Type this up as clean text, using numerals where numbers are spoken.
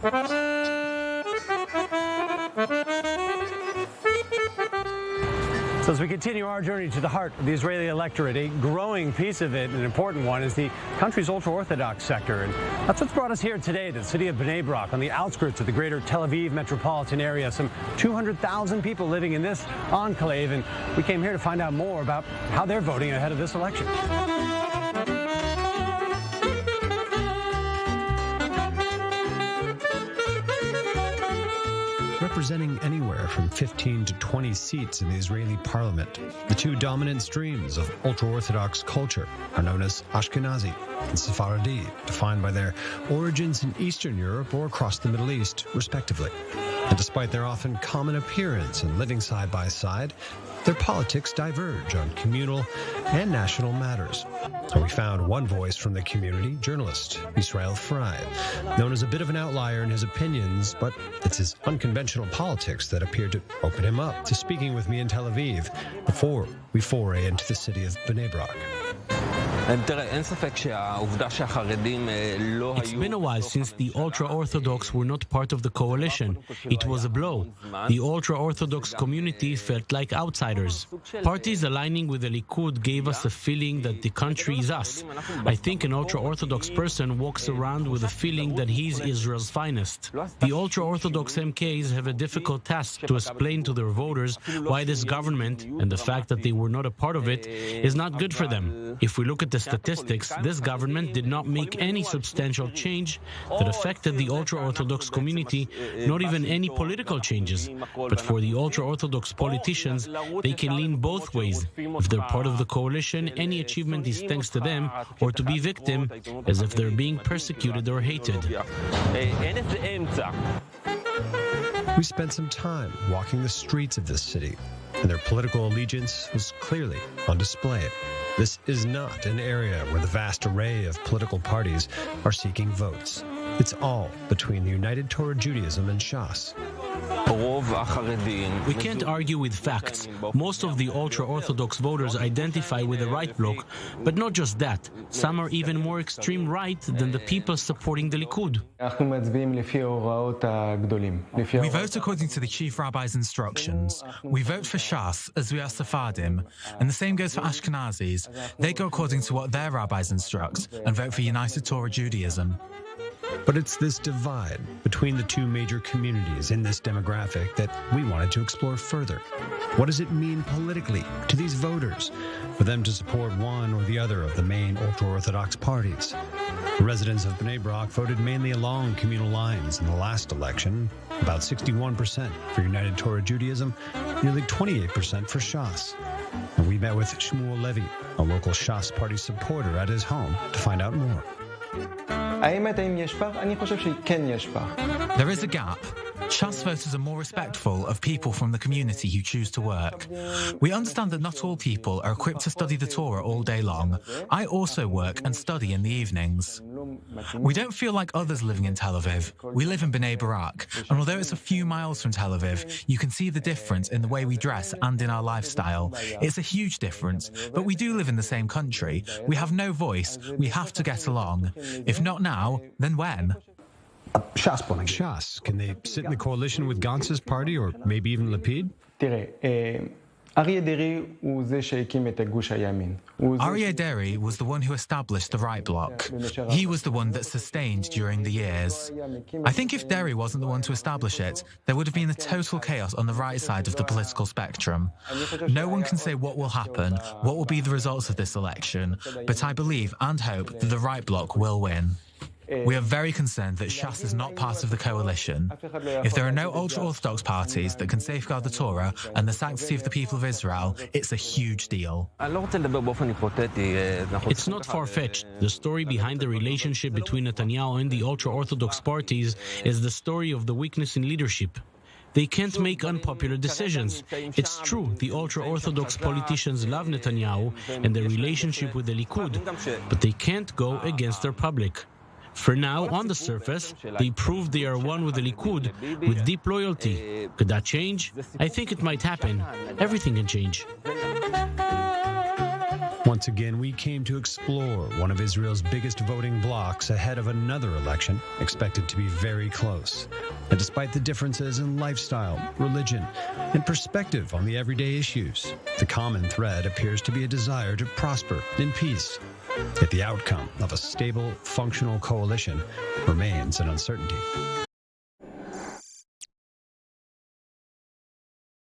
So as we continue our journey to the heart of the Israeli electorate, a growing piece of it, an important one, is the country's ultra-Orthodox sector. And that's what's brought us here today, the city of Bnei Brak, on the outskirts of the greater Tel Aviv metropolitan area. Some 200,000 people living in this enclave, and we came here to find out more about how they're voting ahead of this election. Representing anywhere from 15 to 20 seats in the Israeli parliament, the two dominant streams of ultra-Orthodox culture are known as Ashkenazi and Sephardi, defined by their origins in Eastern Europe or across the Middle East, respectively. And despite their often common appearance and living side by side, their politics diverge on communal and national matters. And we found one voice from the community, journalist Israel Frey, known as a bit of an outlier in his opinions, but it's his unconventional politics that appeared to open him up to speaking with me in Tel Aviv before we foray into the city of Bnei Brak. It's been a while since the ultra-Orthodox were not part of the coalition. It was a blow. The ultra-Orthodox community felt like outsiders. Parties aligning with the Likud gave us a feeling that the country is us. I think an ultra-Orthodox person walks around with a feeling that he's Israel's finest. The ultra-Orthodox MKs have a difficult task to explain to their voters why this government, and the fact that they were not a part of it, is not good for them. If we look at the statistics, this government did not make any substantial change that affected the ultra-Orthodox community, not even any political changes. But for the ultra-Orthodox politicians, they can lean both ways. If they're part of the coalition, any achievement is thanks to them, or to be victim, as if they're being persecuted or hated. We spent some time walking the streets of this city, and their political allegiance was clearly on display. This is not an area where the vast array of political parties are seeking votes. It's all between the United Torah Judaism and Shas. We can't argue with facts. Most of the ultra-Orthodox voters identify with the right bloc, but not just that. Some are even more extreme right than the people supporting the Likud. We vote according to the chief rabbi's instructions. We vote for Shas, as we are Sephardim, and the same goes for Ashkenazis. They go according to what their rabbis instruct and vote for United Torah Judaism. But it's this divide between the two major communities in this demographic that we wanted to explore further. What does it mean politically to these voters for them to support one or the other of the main ultra-Orthodox parties? The residents of Bnei Brak voted mainly along communal lines in the last election, about 61% for United Torah Judaism, nearly 28% for Shas. And we met with Shmuel Levy, a local Shas party supporter, at his home to find out more. There is a gap. Shas voters are more respectful of people from the community who choose to work. We understand that not all people are equipped to study the Torah all day long. I also work and study in the evenings. We don't feel like others living in Tel Aviv. We live in Bnei Brak, and although it's a few miles from Tel Aviv, you can see the difference in the way we dress and in our lifestyle. It's a huge difference, but we do live in the same country. We have no voice. We have to get along. If not now, then when? Shas, can they sit in the coalition with Gantz's party or maybe even Lapid? Aryeh Deri was the one who established the right bloc. He was the one that sustained during the years. I think if Deri wasn't the one to establish it, there would have been a total chaos on the right side of the political spectrum. No one can say what will happen, what will be the results of this election, but I believe and hope that the right bloc will win. We are very concerned that Shas is not part of the coalition. If there are no ultra-Orthodox parties that can safeguard the Torah and the sanctity of the people of Israel, it's a huge deal. It's not far-fetched. The story behind the relationship between Netanyahu and the ultra-Orthodox parties is the story of the weakness in leadership. They can't make unpopular decisions. It's true, the ultra-Orthodox politicians love Netanyahu and their relationship with the Likud, but they can't go against their public. For now, on the surface, they prove they are one with the Likud, with deep loyalty. Could that change? I think it might happen. Everything can change. once again, we came to explore one of Israel's biggest voting blocs ahead of another election expected to be very close. And despite the differences in lifestyle, religion, and perspective on the everyday issues, the common thread appears to be a desire to prosper in peace. Yet the outcome of a stable, functional coalition remains an uncertainty.